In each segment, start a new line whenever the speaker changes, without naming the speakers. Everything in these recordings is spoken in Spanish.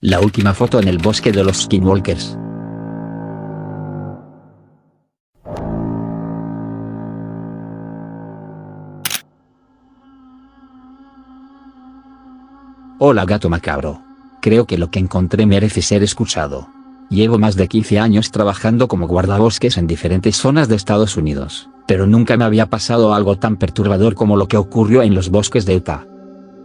La última foto en el bosque de los Skinwalkers. Hola gato macabro. Creo que lo que encontré merece ser escuchado. Llevo más de 15 años trabajando como guardabosques en diferentes zonas de Estados Unidos, pero nunca me había pasado algo tan perturbador como lo que ocurrió en los bosques de Utah.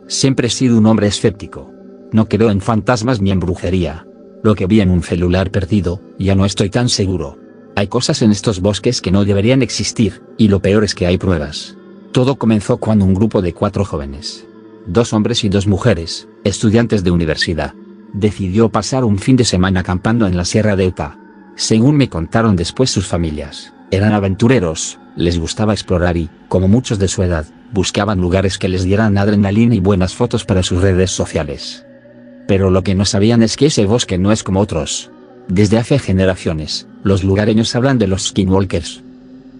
Siempre he sido un hombre escéptico. No creo en fantasmas ni en brujería. Lo que vi en un celular perdido, ya no estoy tan seguro. Hay cosas en estos bosques que no deberían existir, y lo peor es que hay pruebas. Todo comenzó cuando un grupo de 4 jóvenes, 2 hombres y 2 mujeres, estudiantes de universidad, decidió pasar un fin de semana acampando en la sierra de Utah. Según me contaron después sus familias, eran aventureros, les gustaba explorar y, como muchos de su edad, buscaban lugares que les dieran adrenalina y buenas fotos para sus redes sociales. Pero lo que no sabían es que ese bosque no es como otros. Desde hace generaciones, los lugareños hablan de los Skinwalkers.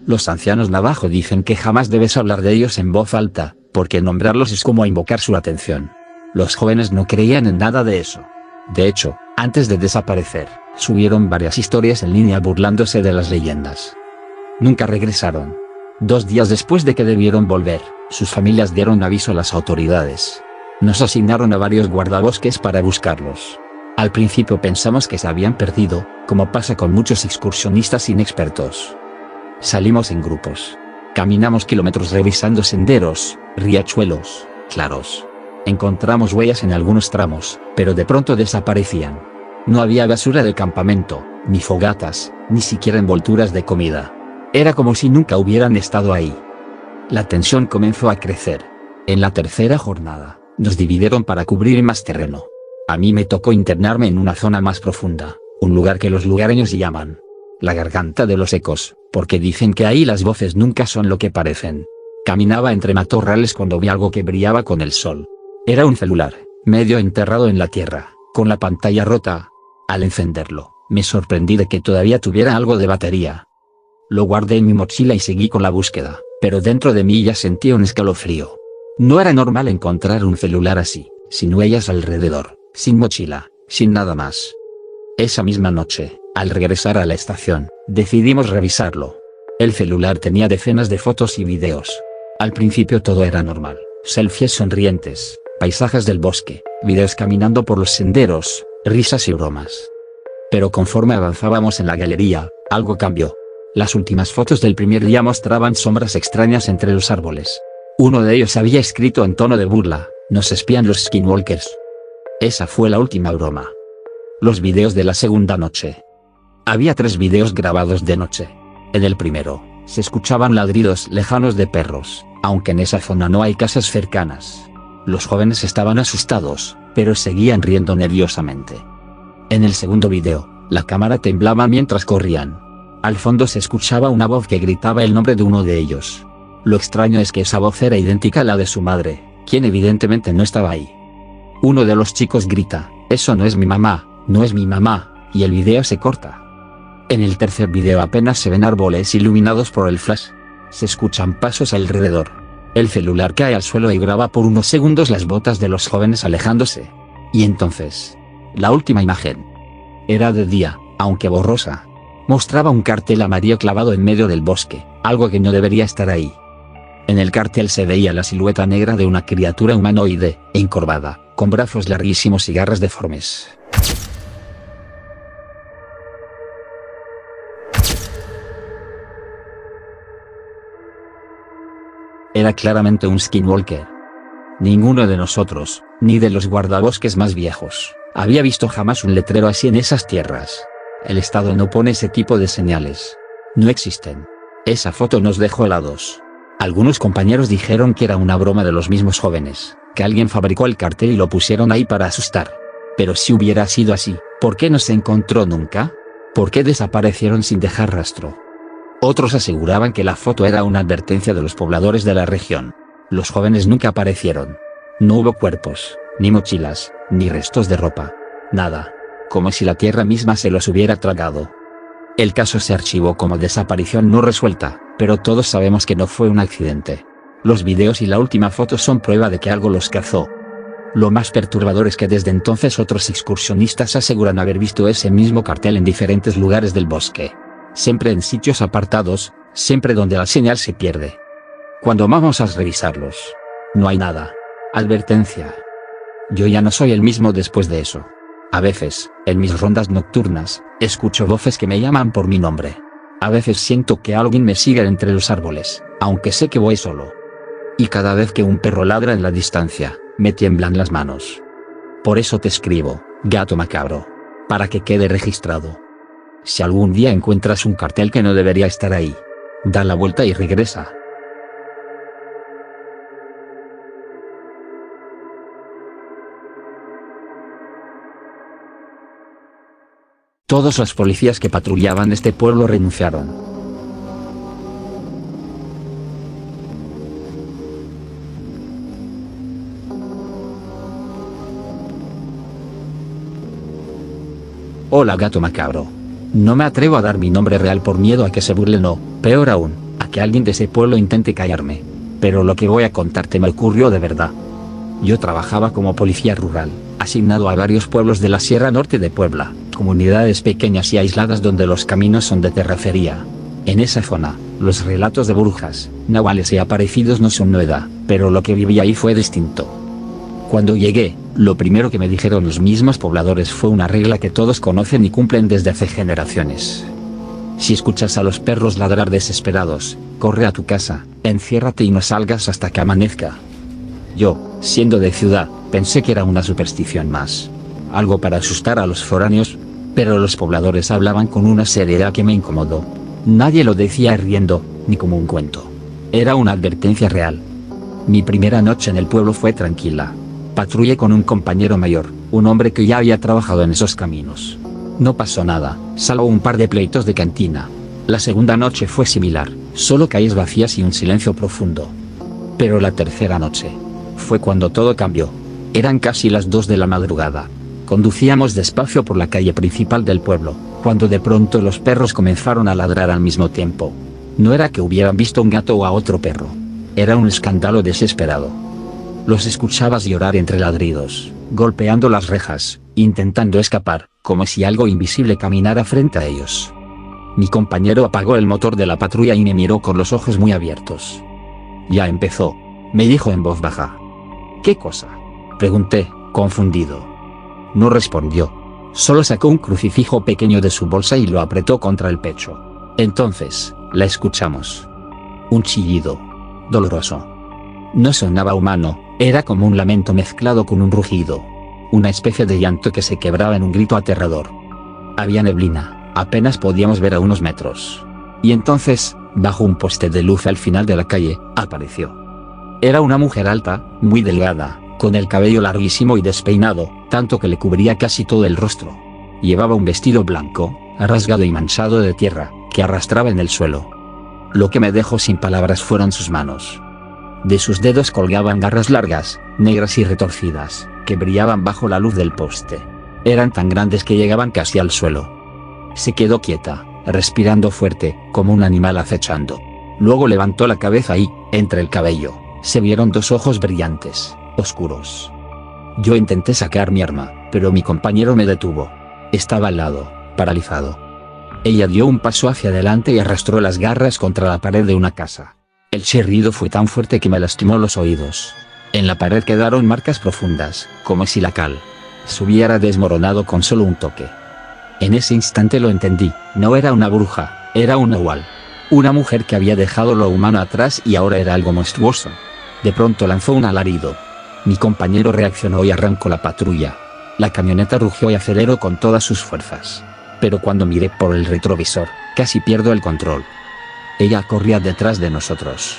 Los ancianos navajo dicen que jamás debes hablar de ellos en voz alta, porque nombrarlos es como invocar su atención. Los jóvenes no creían en nada de eso. De hecho, antes de desaparecer, subieron varias historias en línea burlándose de las leyendas. Nunca regresaron. 2 días después de que debieron volver, sus familias dieron aviso a las autoridades. Nos asignaron a varios guardabosques para buscarlos. Al principio pensamos que se habían perdido, como pasa con muchos excursionistas inexpertos. Salimos en grupos. Caminamos kilómetros revisando senderos, riachuelos, claros. Encontramos huellas en algunos tramos, pero de pronto desaparecían. No había basura del campamento, ni fogatas, ni siquiera envolturas de comida. Era como si nunca hubieran estado ahí. La tensión comenzó a crecer. En la tercera jornada, nos dividieron para cubrir más terreno. A mí me tocó internarme en una zona más profunda, un lugar que los lugareños llaman la garganta de los ecos, porque dicen que ahí las voces nunca son lo que parecen. Caminaba entre matorrales cuando vi algo que brillaba con el sol. Era un celular, medio enterrado en la tierra, con la pantalla rota. Al encenderlo, me sorprendí de que todavía tuviera algo de batería. Lo guardé en mi mochila y seguí con la búsqueda, pero dentro de mí ya sentía un escalofrío. No era normal encontrar un celular así, sin huellas alrededor, sin mochila, sin nada más. Esa misma noche, al regresar a la estación, decidimos revisarlo. El celular tenía decenas de fotos y videos. Al principio todo era normal, selfies sonrientes, paisajes del bosque, videos caminando por los senderos, risas y bromas. Pero conforme avanzábamos en la galería, algo cambió. Las últimas fotos del primer día mostraban sombras extrañas entre los árboles. Uno de ellos había escrito en tono de burla: "Nos espían los Skinwalkers". Esa fue la última broma. Los videos de la segunda noche. Había 3 videos grabados de noche. En el primero, se escuchaban ladridos lejanos de perros, aunque en esa zona no hay casas cercanas. Los jóvenes estaban asustados, pero seguían riendo nerviosamente. En el segundo video, la cámara temblaba mientras corrían. Al fondo se escuchaba una voz que gritaba el nombre de uno de ellos. Lo extraño es que esa voz era idéntica a la de su madre, quien evidentemente no estaba ahí. Uno de los chicos grita: "Eso no es mi mamá, no es mi mamá", y el video se corta. En el tercer video apenas se ven árboles iluminados por el flash. Se escuchan pasos alrededor. El celular cae al suelo y graba por unos segundos las botas de los jóvenes alejándose. Y entonces, la última imagen. Era de día, aunque borrosa. Mostraba un cartel amarillo clavado en medio del bosque, algo que no debería estar ahí. En el cartel se veía la silueta negra de una criatura humanoide, encorvada, con brazos larguísimos y garras deformes. Era claramente un Skinwalker. Ninguno de nosotros, ni de los guardabosques más viejos, había visto jamás un letrero así en esas tierras. El Estado no pone ese tipo de señales. No existen. Esa foto nos dejó helados. Algunos compañeros dijeron que era una broma de los mismos jóvenes, que alguien fabricó el cartel y lo pusieron ahí para asustar. Pero si hubiera sido así, ¿por qué no se encontró nunca? ¿Por qué desaparecieron sin dejar rastro? Otros aseguraban que la foto era una advertencia de los pobladores de la región. Los jóvenes nunca aparecieron. No hubo cuerpos, ni mochilas, ni restos de ropa. Nada. Como si la tierra misma se los hubiera tragado. El caso se archivó como desaparición no resuelta, pero todos sabemos que no fue un accidente. Los videos y la última foto son prueba de que algo los cazó. Lo más perturbador es que desde entonces otros excursionistas aseguran haber visto ese mismo cartel en diferentes lugares del bosque. Siempre en sitios apartados, siempre donde la señal se pierde. Cuando vamos a revisarlos, no hay nada. Advertencia. Yo ya no soy el mismo después de eso. A veces, en mis rondas nocturnas, escucho voces que me llaman por mi nombre. A veces siento que alguien me sigue entre los árboles, aunque sé que voy solo. Y cada vez que un perro ladra en la distancia, me tiemblan las manos. Por eso te escribo, gato macabro. Para que quede registrado. Si algún día encuentras un cartel que no debería estar ahí, da la vuelta y regresa. Todos los policías que patrullaban este pueblo renunciaron. Hola gato macabro. No me atrevo a dar mi nombre real por miedo a que se burlen o, peor aún, a que alguien de ese pueblo intente callarme. Pero lo que voy a contarte me ocurrió de verdad. Yo trabajaba como policía rural, asignado a varios pueblos de la Sierra Norte de Puebla, comunidades pequeñas y aisladas donde los caminos son de terracería. En esa zona, los relatos de brujas, nahuales y aparecidos no son novedad, pero lo que viví ahí fue distinto. Cuando llegué, lo primero que me dijeron los mismos pobladores fue una regla que todos conocen y cumplen desde hace generaciones. Si escuchas a los perros ladrar desesperados, corre a tu casa, enciérrate y no salgas hasta que amanezca. Yo, siendo de ciudad, pensé que era una superstición más. Algo para asustar a los foráneos, pero los pobladores hablaban con una seriedad que me incomodó. Nadie lo decía riendo, ni como un cuento. Era una advertencia real. Mi primera noche en el pueblo fue tranquila. Patrullé con un compañero mayor, un hombre que ya había trabajado en esos caminos. No pasó nada, salvo un par de pleitos de cantina. La segunda noche fue similar, solo calles vacías y un silencio profundo. Pero la tercera noche fue cuando todo cambió. Eran casi las 2 de la madrugada. Conducíamos despacio por la calle principal del pueblo, cuando de pronto los perros comenzaron a ladrar al mismo tiempo. No era que hubieran visto un gato o a otro perro. Era un escándalo desesperado. Los escuchabas llorar entre ladridos, golpeando las rejas, intentando escapar, como si algo invisible caminara frente a ellos. Mi compañero apagó el motor de la patrulla y me miró con los ojos muy abiertos. Ya empezó, me dijo en voz baja. ¿Qué cosa?, pregunté, confundido. No respondió. Solo sacó un crucifijo pequeño de su bolsa y lo apretó contra el pecho. Entonces, la escuchamos. Un chillido. Doloroso. No sonaba humano, era como un lamento mezclado con un rugido. Una especie de llanto que se quebraba en un grito aterrador. Había neblina, apenas podíamos ver a unos metros. Y entonces, bajo un poste de luz al final de la calle, apareció. Era una mujer alta, muy delgada, con el cabello larguísimo y despeinado, tanto que le cubría casi todo el rostro. Llevaba un vestido blanco, rasgado y manchado de tierra, que arrastraba en el suelo. Lo que me dejó sin palabras fueron sus manos. De sus dedos colgaban garras largas, negras y retorcidas, que brillaban bajo la luz del poste. Eran tan grandes que llegaban casi al suelo. Se quedó quieta, respirando fuerte, como un animal acechando. Luego levantó la cabeza y, entre el cabello, se vieron 2 ojos brillantes, oscuros. Yo intenté sacar mi arma, pero mi compañero me detuvo. Estaba al lado, paralizado. Ella dio un paso hacia adelante y arrastró las garras contra la pared de una casa. El chirrido fue tan fuerte que me lastimó los oídos. En la pared quedaron marcas profundas, como si la cal se hubiera desmoronado con solo un toque. En ese instante lo entendí, no era una bruja, era un nahual. Una mujer que había dejado lo humano atrás y ahora era algo monstruoso. De pronto lanzó un alarido. Mi compañero reaccionó y arrancó la patrulla. La camioneta rugió y aceleró con todas sus fuerzas. Pero cuando miré por el retrovisor, casi pierdo el control. Ella corría detrás de nosotros.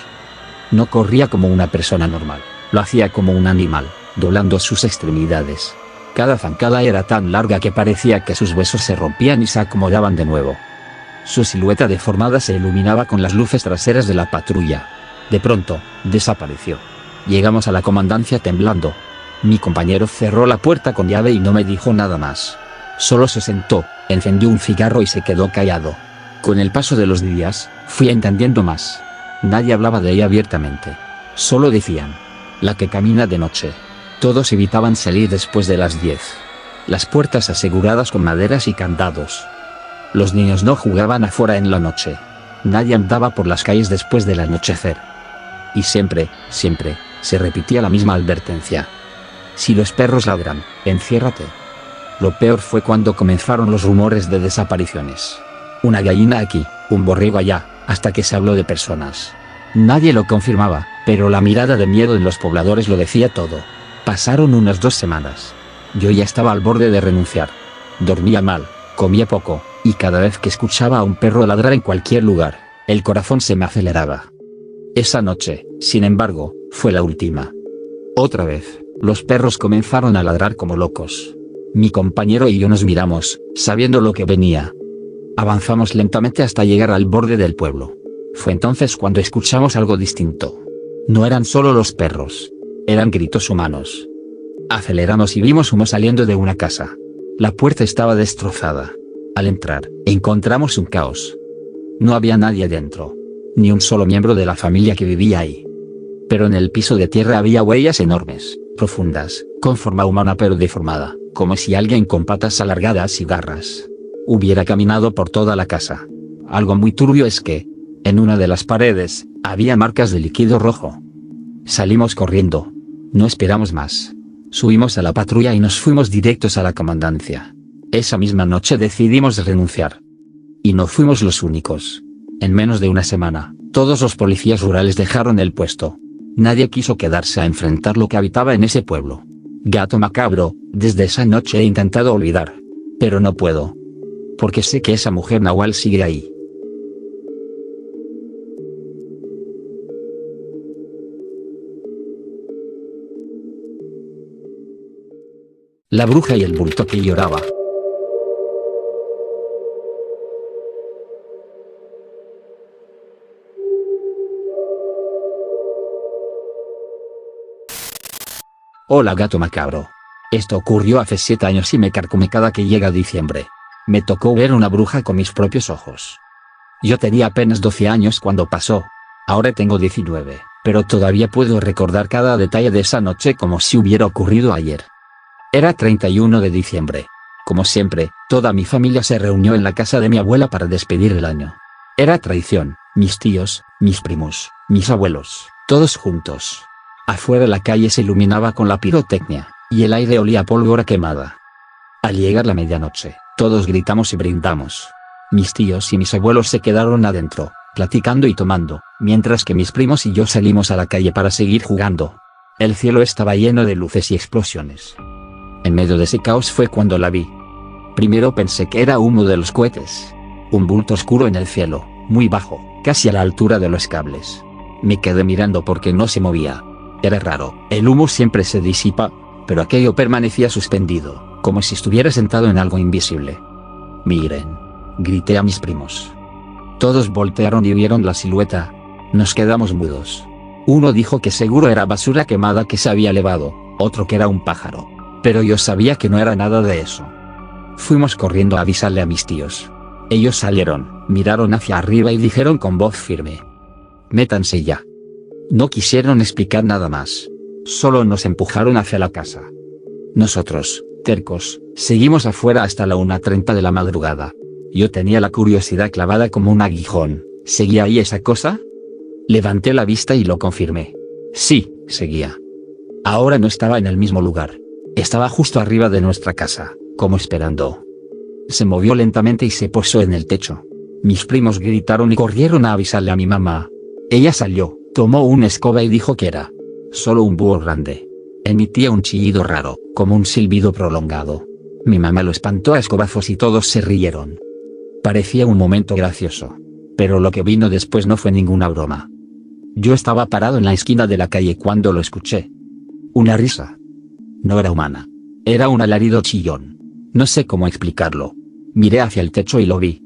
No corría como una persona normal, lo hacía como un animal, doblando sus extremidades. Cada zancada era tan larga que parecía que sus huesos se rompían y se acomodaban de nuevo. Su silueta deformada se iluminaba con las luces traseras de la patrulla. De pronto, desapareció. Llegamos a la comandancia temblando. Mi compañero cerró la puerta con llave y no me dijo nada más. Solo se sentó, encendió un cigarro y se quedó callado. Con el paso de los días, fui entendiendo más. Nadie hablaba de ella abiertamente. Solo decían: la que camina de noche. Todos evitaban salir después de las 10. Las puertas aseguradas con maderas y candados. Los niños no jugaban afuera en la noche. Nadie andaba por las calles después del anochecer. Y siempre, se repetía la misma advertencia. Si los perros ladran, enciérrate. Lo peor fue cuando comenzaron los rumores de desapariciones. Una gallina aquí, un borrego allá, hasta que se habló de personas. Nadie lo confirmaba, pero la mirada de miedo en los pobladores lo decía todo. Pasaron unas 2 semanas. Yo ya estaba al borde de renunciar. Dormía mal, comía poco, y cada vez que escuchaba a un perro ladrar en cualquier lugar, el corazón se me aceleraba. Esa noche, sin embargo, fue la última. Otra vez, los perros comenzaron a ladrar como locos. Mi compañero y yo nos miramos, sabiendo lo que venía. Avanzamos lentamente hasta llegar al borde del pueblo. Fue entonces cuando escuchamos algo distinto. No eran solo los perros. Eran gritos humanos. Aceleramos y vimos humo saliendo de una casa. La puerta estaba destrozada. Al entrar, encontramos un caos. No había nadie dentro. Ni un solo miembro de la familia que vivía ahí. Pero en el piso de tierra había huellas enormes, profundas, con forma humana pero deformada, como si alguien con patas alargadas y garras hubiera caminado por toda la casa. Algo muy turbio es que, en una de las paredes, había marcas de líquido rojo. Salimos corriendo. No esperamos más. Subimos a la patrulla y nos fuimos directos a la comandancia. Esa misma noche decidimos renunciar. Y no fuimos los únicos. En menos de una semana, todos los policías rurales dejaron el puesto. Nadie quiso quedarse a enfrentar lo que habitaba en ese pueblo. Gato macabro, desde esa noche he intentado olvidar. Pero no puedo. Porque sé que esa mujer nahual sigue ahí. La bruja y el bulto que lloraba. Hola gato macabro. Esto ocurrió hace 7 años y me carcome cada que llega diciembre. Me tocó ver una bruja con mis propios ojos. Yo tenía apenas 12 años cuando pasó. Ahora tengo 19, pero todavía puedo recordar cada detalle de esa noche como si hubiera ocurrido ayer. Era 31 de diciembre. Como siempre, toda mi familia se reunió en la casa de mi abuela para despedir el año. Era tradición, mis tíos, mis primos, mis abuelos, todos juntos. Afuera la calle se iluminaba con la pirotecnia, y el aire olía a pólvora quemada. Al llegar la medianoche, todos gritamos y brindamos. Mis tíos y mis abuelos se quedaron adentro, platicando y tomando, mientras que mis primos y yo salimos a la calle para seguir jugando. El cielo estaba lleno de luces y explosiones. En medio de ese caos fue cuando la vi. Primero pensé que era humo de los cohetes. Un bulto oscuro en el cielo, muy bajo, casi a la altura de los cables. Me quedé mirando porque no se movía. Era raro, el humo siempre se disipa, pero aquello permanecía suspendido, como si estuviera sentado en algo invisible. Miren, grité a mis primos. Todos voltearon y vieron la silueta. Nos quedamos mudos. Uno dijo que seguro era basura quemada que se había elevado, otro que era un pájaro. Pero yo sabía que no era nada de eso. Fuimos corriendo a avisarle a mis tíos. Ellos salieron, miraron hacia arriba y dijeron con voz firme: métanse ya. No quisieron explicar nada más. Solo nos empujaron hacia la casa. Nosotros, tercos, seguimos afuera hasta la 1:30 de la madrugada. Yo tenía la curiosidad clavada como un aguijón. ¿Seguía ahí esa cosa? Levanté la vista y lo confirmé. Sí, seguía. Ahora no estaba en el mismo lugar. Estaba justo arriba de nuestra casa, como esperando. Se movió lentamente y se posó en el techo. Mis primos gritaron y corrieron a avisarle a mi mamá. Ella salió, tomó una escoba y dijo que era solo un búho grande. Emitía un chillido raro, como un silbido prolongado. Mi mamá lo espantó a escobazos y todos se rieron. Parecía un momento gracioso. Pero lo que vino después no fue ninguna broma. Yo estaba parado en la esquina de la calle cuando lo escuché. Una risa. No era humana. Era un alarido chillón. No sé cómo explicarlo. Miré hacia el techo y lo vi.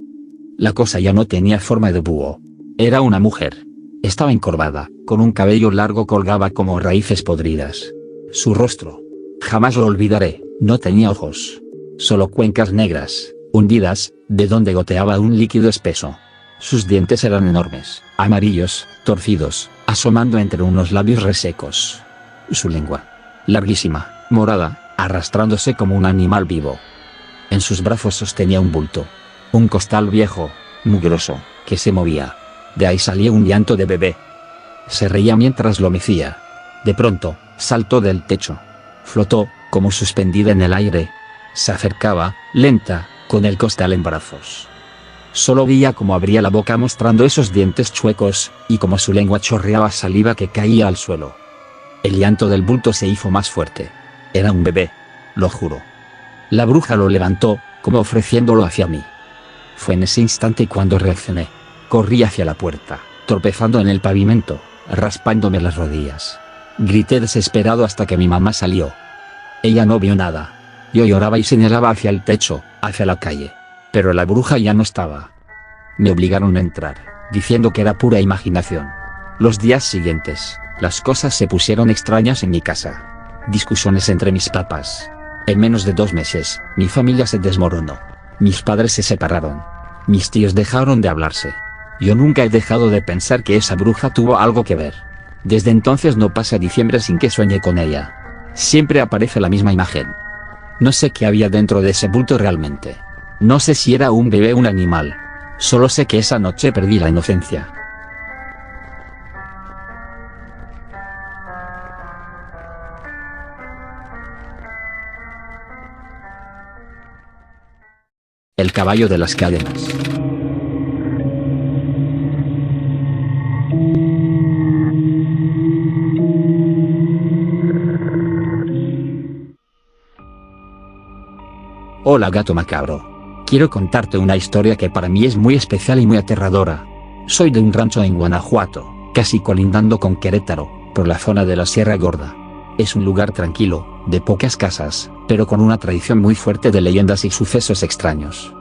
La cosa ya no tenía forma de búho. Era una mujer. Estaba encorvada, con un cabello largo colgaba como raíces podridas. Su rostro. Jamás lo olvidaré, no tenía ojos. Solo cuencas negras, hundidas, de donde goteaba un líquido espeso. Sus dientes eran enormes, amarillos, torcidos, asomando entre unos labios resecos. Su lengua. larguísima, morada, arrastrándose como un animal vivo. En sus brazos sostenía un bulto. Un costal viejo, mugroso, que se movía. De ahí salía un llanto de bebé. Se reía mientras lo mecía. De pronto, saltó del techo. Flotó, como suspendida en el aire. Se acercaba, lenta, con el costal en brazos. Solo veía cómo abría la boca mostrando esos dientes chuecos, y cómo su lengua chorreaba saliva que caía al suelo. El llanto del bulto se hizo más fuerte. Era un bebé. Lo juro. La bruja lo levantó, como ofreciéndolo hacia mí. Fue en ese instante cuando reaccioné. Corrí hacia la puerta, tropezando en el pavimento, raspándome las rodillas. Grité desesperado hasta que mi mamá salió. Ella no vio nada. Yo lloraba y señalaba hacia el techo, hacia la calle. Pero la bruja ya no estaba. Me obligaron a entrar, diciendo que era pura imaginación. Los días siguientes, las cosas se pusieron extrañas en mi casa. Discusiones entre mis papás. En menos de 2 meses, mi familia se desmoronó. Mis padres se separaron. Mis tíos dejaron de hablarse. Yo nunca he dejado de pensar que esa bruja tuvo algo que ver. Desde entonces no pasa diciembre sin que sueñe con ella. Siempre aparece la misma imagen. No sé qué había dentro de ese bulto realmente. No sé si era un bebé o un animal. Solo sé que esa noche perdí la inocencia. El caballo de las cadenas. Hola gato macabro. Quiero contarte una historia que para mí es muy especial y muy aterradora. Soy de un rancho en Guanajuato, casi colindando con Querétaro, por la zona de la Sierra Gorda. Es un lugar tranquilo, de pocas casas, pero con una tradición muy fuerte de leyendas y sucesos extraños.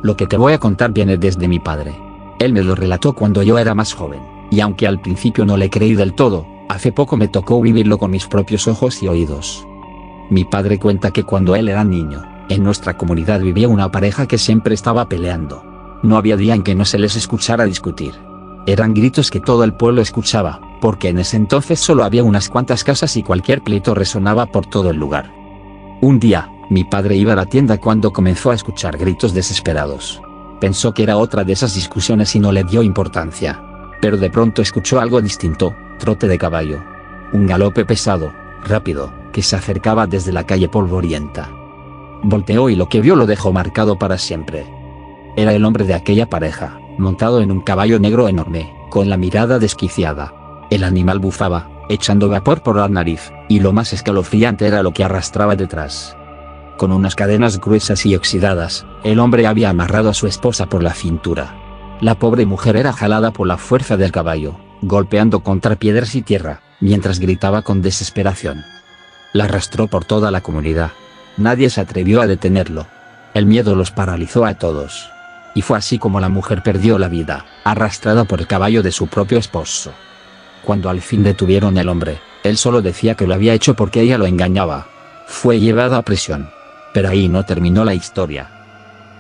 Lo que te voy a contar viene desde mi padre. Él me lo relató cuando yo era más joven, y aunque al principio no le creí del todo, hace poco me tocó vivirlo con mis propios ojos y oídos. Mi padre cuenta que cuando él era niño, en nuestra comunidad vivía una pareja que siempre estaba peleando. No había día en que no se les escuchara discutir. Eran gritos que todo el pueblo escuchaba, porque en ese entonces solo había unas cuantas casas y cualquier pleito resonaba por todo el lugar. Un día, mi padre iba a la tienda cuando comenzó a escuchar gritos desesperados. Pensó que era otra de esas discusiones y no le dio importancia. Pero de pronto escuchó algo distinto: trote de caballo. Un galope pesado, rápido, que se acercaba desde la calle polvorienta. Volteó y lo que vio lo dejó marcado para siempre. Era el hombre de aquella pareja, montado en un caballo negro enorme, con la mirada desquiciada. El animal bufaba, echando vapor por la nariz, y lo más escalofriante era lo que arrastraba detrás. Con unas cadenas gruesas y oxidadas, el hombre había amarrado a su esposa por la cintura. La pobre mujer era jalada por la fuerza del caballo, golpeando contra piedras y tierra, mientras gritaba con desesperación. La arrastró por toda la comunidad. Nadie se atrevió a detenerlo. El miedo los paralizó a todos. Y fue así como la mujer perdió la vida, arrastrada por el caballo de su propio esposo. Cuando al fin detuvieron al hombre, él solo decía que lo había hecho porque ella lo engañaba. Fue llevado a prisión. Pero ahí no terminó la historia.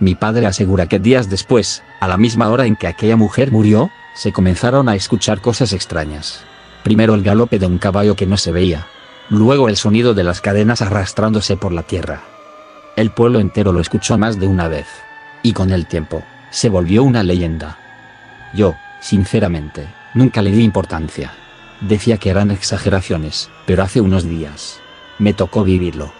Mi padre asegura que días después, a la misma hora en que aquella mujer murió, se comenzaron a escuchar cosas extrañas. Primero el galope de un caballo que no se veía. Luego el sonido de las cadenas arrastrándose por la tierra. El pueblo entero lo escuchó más de una vez. Y con el tiempo, se volvió una leyenda. Yo, sinceramente, nunca le di importancia. Decía que eran exageraciones, pero hace unos días me tocó vivirlo.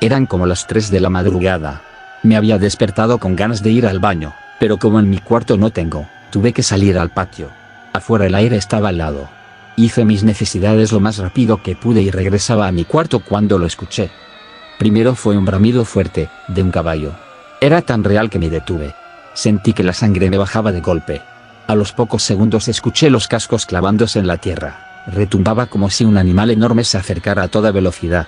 Eran como las 3 de la madrugada. Me había despertado con ganas de ir al baño, pero como en mi cuarto no tengo, tuve que salir al patio. Afuera el aire estaba helado. Hice mis necesidades lo más rápido que pude y regresaba a mi cuarto cuando lo escuché. Primero fue un bramido fuerte, de un caballo. Era tan real que me detuve. Sentí que la sangre me bajaba de golpe. A los pocos segundos escuché los cascos clavándose en la tierra. Retumbaba como si un animal enorme se acercara a toda velocidad.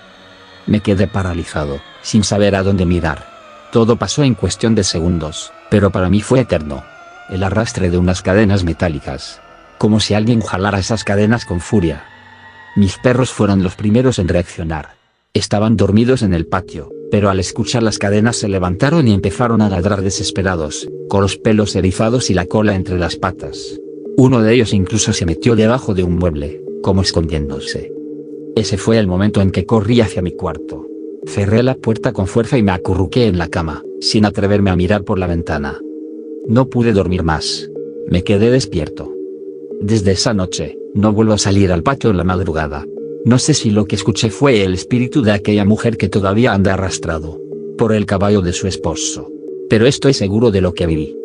Me quedé paralizado, sin saber a dónde mirar. Todo pasó en cuestión de segundos, pero para mí fue eterno. El arrastre de unas cadenas metálicas. Como si alguien jalara esas cadenas con furia. Mis perros fueron los primeros en reaccionar. Estaban dormidos en el patio, pero al escuchar las cadenas se levantaron y empezaron a ladrar desesperados, con los pelos erizados y la cola entre las patas. Uno de ellos incluso se metió debajo de un mueble, como escondiéndose. Ese fue el momento en que corrí hacia mi cuarto. Cerré la puerta con fuerza y me acurruqué en la cama, sin atreverme a mirar por la ventana. No pude dormir más. Me quedé despierto. Desde esa noche, no vuelvo a salir al patio en la madrugada. No sé si lo que escuché fue el espíritu de aquella mujer que todavía anda arrastrado por el caballo de su esposo. Pero estoy seguro de lo que viví.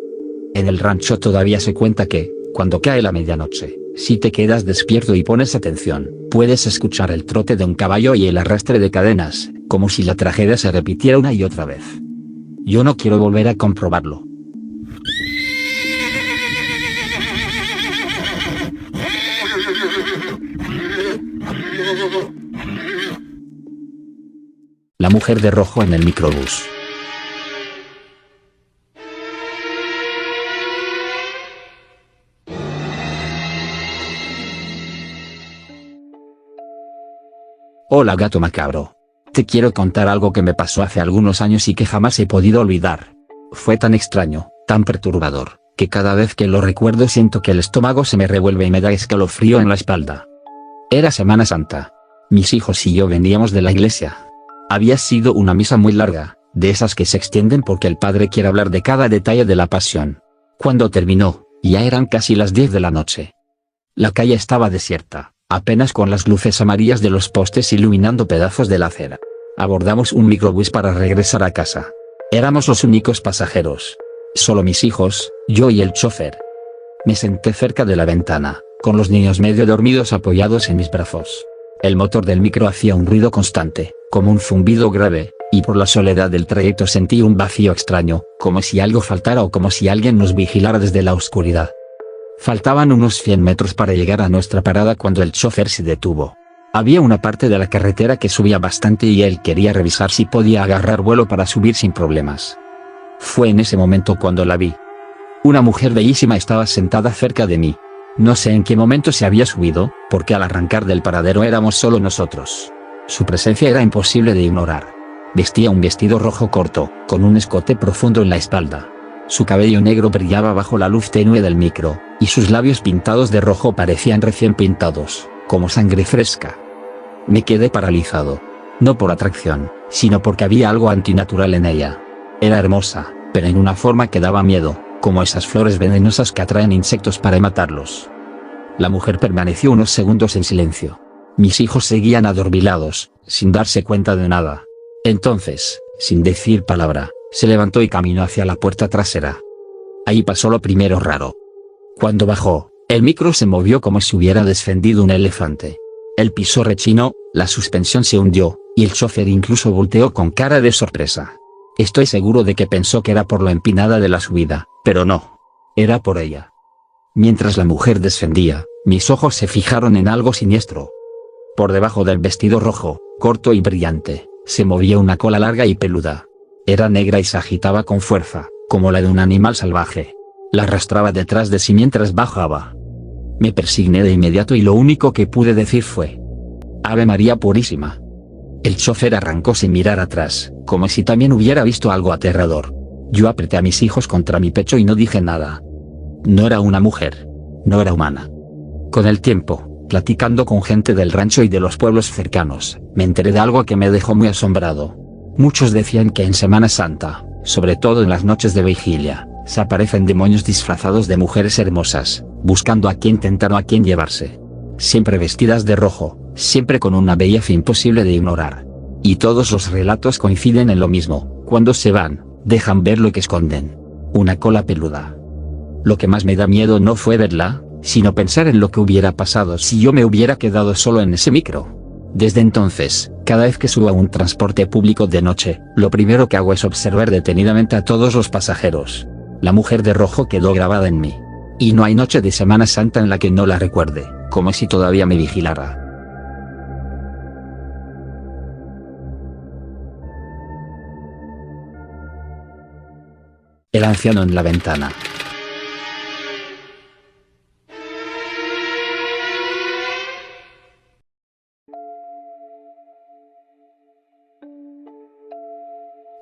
En el rancho todavía se cuenta que, cuando cae la medianoche, si te quedas despierto y pones atención, puedes escuchar el trote de un caballo y el arrastre de cadenas, como si la tragedia se repitiera una y otra vez. Yo no quiero volver a comprobarlo. La mujer de rojo en el microbús. Hola gato macabro. Te quiero contar algo que me pasó hace algunos años y que jamás he podido olvidar. Fue tan extraño, tan perturbador, que cada vez que lo recuerdo siento que el estómago se me revuelve y me da escalofrío en la espalda. Era Semana Santa. Mis hijos y yo veníamos de la iglesia. Había sido una misa muy larga, de esas que se extienden porque el padre quiere hablar de cada detalle de la pasión. Cuando terminó, ya eran casi las 10 de la noche. La calle estaba desierta, apenas con las luces amarillas de los postes iluminando pedazos de la acera. Abordamos un microbús para regresar a casa. Éramos los únicos pasajeros. Solo mis hijos, yo y el chofer. Me senté cerca de la ventana, con los niños medio dormidos apoyados en mis brazos. El motor del micro hacía un ruido constante, como un zumbido grave, y por la soledad del trayecto sentí un vacío extraño, como si algo faltara o como si alguien nos vigilara desde la oscuridad. Faltaban unos 100 metros para llegar a nuestra parada cuando el chofer se detuvo. Había una parte de la carretera que subía bastante y él quería revisar si podía agarrar vuelo para subir sin problemas. Fue en ese momento cuando la vi. Una mujer bellísima estaba sentada cerca de mí. No sé en qué momento se había subido, porque al arrancar del paradero éramos solo nosotros. Su presencia era imposible de ignorar. Vestía un vestido rojo corto, con un escote profundo en la espalda. Su cabello negro brillaba bajo la luz tenue del micro, y sus labios pintados de rojo parecían recién pintados, como sangre fresca. Me quedé paralizado. No por atracción, sino porque había algo antinatural en ella. Era hermosa, pero en una forma que daba miedo, como esas flores venenosas que atraen insectos para matarlos. La mujer permaneció unos segundos en silencio. Mis hijos seguían adormilados, sin darse cuenta de nada. Entonces, sin decir palabra, se levantó y caminó hacia la puerta trasera. Ahí pasó lo primero raro. Cuando bajó, el micro se movió como si hubiera descendido un elefante. El piso rechinó, la suspensión se hundió, y el chofer incluso volteó con cara de sorpresa. Estoy seguro de que pensó que era por lo empinada de la subida, pero no. Era por ella. Mientras la mujer descendía, mis ojos se fijaron en algo siniestro. Por debajo del vestido rojo, corto y brillante, se movía una cola larga y peluda. Era negra y se agitaba con fuerza, como la de un animal salvaje. La arrastraba detrás de sí mientras bajaba. Me persigné de inmediato y lo único que pude decir fue: Ave María Purísima. El chofer arrancó sin mirar atrás, como si también hubiera visto algo aterrador. Yo apreté a mis hijos contra mi pecho y no dije nada. No era una mujer. No era humana. Con el tiempo, platicando con gente del rancho y de los pueblos cercanos, me enteré de algo que me dejó muy asombrado. Muchos decían que en Semana Santa, sobre todo en las noches de vigilia, se aparecen demonios disfrazados de mujeres hermosas, buscando a quien tentar o a quien llevarse. Siempre vestidas de rojo, siempre con una belleza imposible de ignorar. Y todos los relatos coinciden en lo mismo: cuando se van, dejan ver lo que esconden. Una cola peluda. Lo que más me da miedo no fue verla, sino pensar en lo que hubiera pasado si yo me hubiera quedado solo en ese micro. Desde entonces, cada vez que subo a un transporte público de noche, lo primero que hago es observar detenidamente a todos los pasajeros. La mujer de rojo quedó grabada en mí. Y no hay noche de Semana Santa en la que no la recuerde, como si todavía me vigilara. El anciano en la ventana.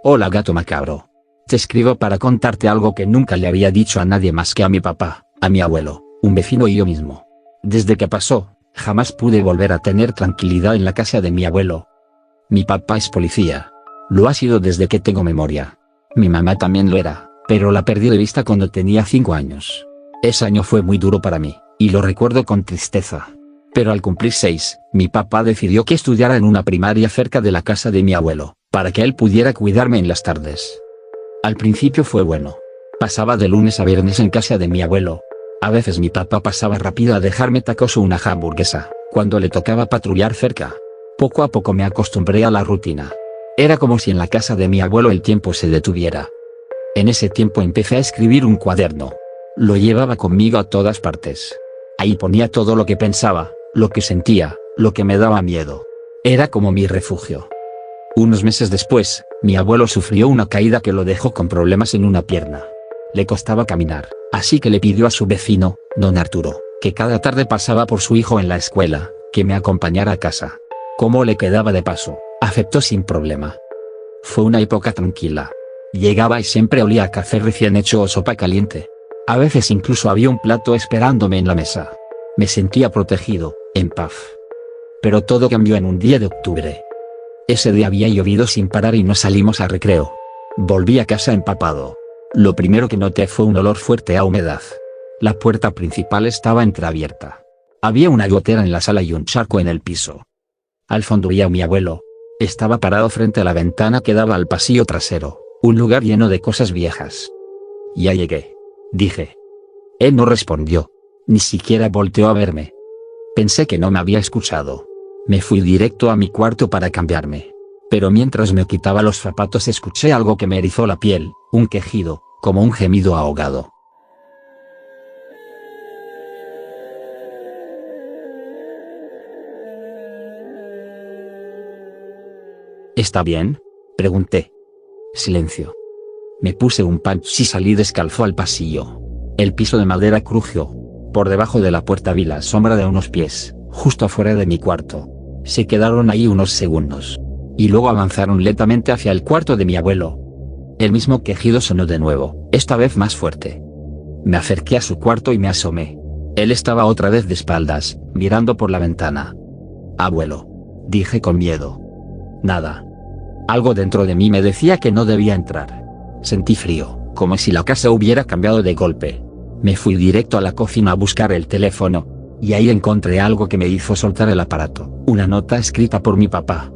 Hola gato macabro. Te escribo para contarte algo que nunca le había dicho a nadie más que a mi papá, a mi abuelo, un vecino y yo mismo. Desde que pasó, Jamás pude volver a tener tranquilidad en la casa de mi abuelo. Mi papá es policía. Lo ha sido desde que tengo memoria. Mi mamá también lo era, pero la perdí de vista cuando tenía 5 años. Ese año fue muy duro para mí, y lo recuerdo con tristeza. Pero al cumplir 6, mi papá decidió que estudiara en una primaria cerca de la casa de mi abuelo, para que él pudiera cuidarme en las tardes. Al principio fue bueno. Pasaba de lunes a viernes en casa de mi abuelo. A veces mi papá pasaba rápido a dejarme tacos o una hamburguesa, cuando le tocaba patrullar cerca. Poco a poco me acostumbré a la rutina. Era como si en la casa de mi abuelo el tiempo se detuviera. En ese tiempo empecé a escribir un cuaderno. Lo llevaba conmigo a todas partes. Ahí ponía todo lo que pensaba, lo que sentía, lo que me daba miedo. Era como mi refugio. Unos meses después, mi abuelo sufrió una caída que lo dejó con problemas en una pierna. Le costaba caminar, así que le pidió a su vecino, don Arturo, que cada tarde pasaba por su hijo en la escuela, que me acompañara a casa. Como le quedaba de paso, aceptó sin problema. Fue una época tranquila. Llegaba y siempre olía a café recién hecho o sopa caliente. A veces incluso había un plato esperándome en la mesa. Me sentía protegido, en paz. Pero todo cambió en un día de octubre. Ese día había llovido sin parar y no salimos a recreo. Volví a casa empapado. Lo primero que noté fue un olor fuerte a humedad. La puerta principal estaba entreabierta. Había una gotera en la sala y un charco en el piso. Al fondo vi a mi abuelo. Estaba parado frente a la ventana que daba al pasillo trasero, un lugar lleno de cosas viejas. Ya llegué, dije. Él no respondió. Ni siquiera volteó a verme. Pensé que no me había escuchado. Me fui directo a mi cuarto para cambiarme. Pero mientras me quitaba los zapatos escuché algo que me erizó la piel, un quejido, como un gemido ahogado. ¿Está bien?, pregunté. Silencio. Me puse un panch y salí descalzo al pasillo. El piso de madera crujió. Por debajo de la puerta vi la sombra de unos pies, justo afuera de mi cuarto. Se quedaron ahí unos segundos. Y luego avanzaron lentamente hacia el cuarto de mi abuelo. El mismo quejido sonó de nuevo, esta vez más fuerte. Me acerqué a su cuarto y me asomé. Él estaba otra vez de espaldas, mirando por la ventana. Abuelo, dije con miedo. Nada. Algo dentro de mí me decía que no debía entrar. Sentí frío, como si la casa hubiera cambiado de golpe. Me fui directo a la cocina a buscar el teléfono, y ahí encontré algo que me hizo soltar el aparato, una nota escrita por mi papá.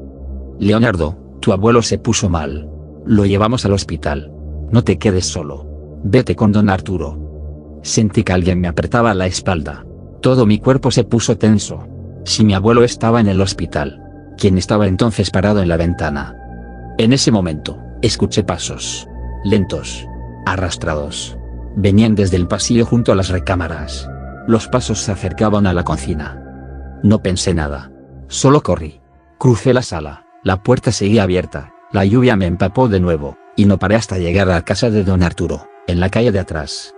Leonardo, tu abuelo se puso mal. Lo llevamos al hospital. No te quedes solo. Vete con don Arturo. Sentí que alguien me apretaba la espalda. Todo mi cuerpo se puso tenso. Si mi abuelo estaba en el hospital, ¿quién estaba entonces parado en la ventana? En ese momento, escuché pasos. Lentos. Arrastrados. Venían desde el pasillo junto a las recámaras. Los pasos se acercaban a la cocina. No pensé nada. Solo corrí. Crucé la sala. La puerta seguía abierta. La lluvia me empapó de nuevo, y no paré hasta llegar a la casa de don Arturo, en la calle de atrás.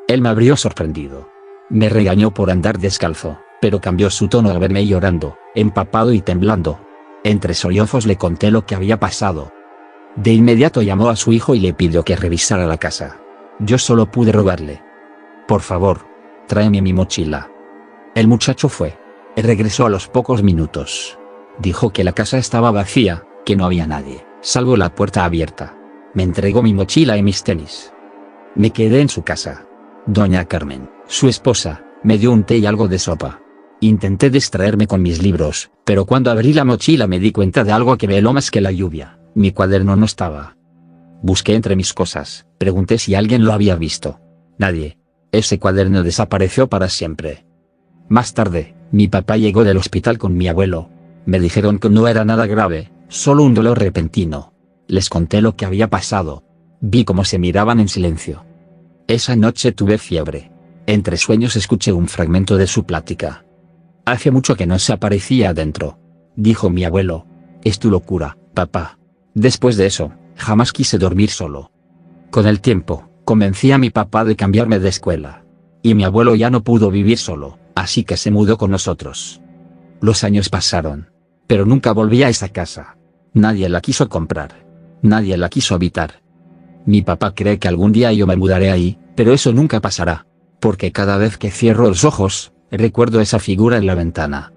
Él me abrió sorprendido. Me regañó por andar descalzo, pero cambió su tono al verme llorando, empapado y temblando. Entre sollozos le conté lo que había pasado. De inmediato llamó a su hijo y le pidió que revisara la casa. Yo solo pude rogarle. Por favor, tráeme mi mochila. El muchacho fue. Él regresó a los pocos minutos. Dijo que la casa estaba vacía, que no había nadie, salvo la puerta abierta. Me entregó mi mochila y mis tenis. Me quedé en su casa. Doña Carmen, su esposa, me dio un té y algo de sopa. Intenté distraerme con mis libros, pero cuando abrí la mochila me di cuenta de algo que me heló más que la lluvia. Mi cuaderno no estaba. Busqué entre mis cosas, pregunté si alguien lo había visto. Nadie. Ese cuaderno desapareció para siempre. Más tarde, mi papá llegó del hospital con mi abuelo. Me dijeron que no era nada grave, solo un dolor repentino. Les conté lo que había pasado. Vi cómo se miraban en silencio. Esa noche tuve fiebre. Entre sueños escuché un fragmento de su plática. Hace mucho que no se aparecía adentro, dijo mi abuelo. Es tu locura, papá. Después de eso, jamás quise dormir solo. Con el tiempo, convencí a mi papá de cambiarme de escuela. Y mi abuelo ya no pudo vivir solo, así que se mudó con nosotros. Los años pasaron. Pero nunca volví a esa casa. Nadie la quiso comprar. Nadie la quiso habitar. Mi papá cree que algún día yo me mudaré ahí, pero eso nunca pasará. Porque cada vez que cierro los ojos, Recuerdo esa figura en la ventana,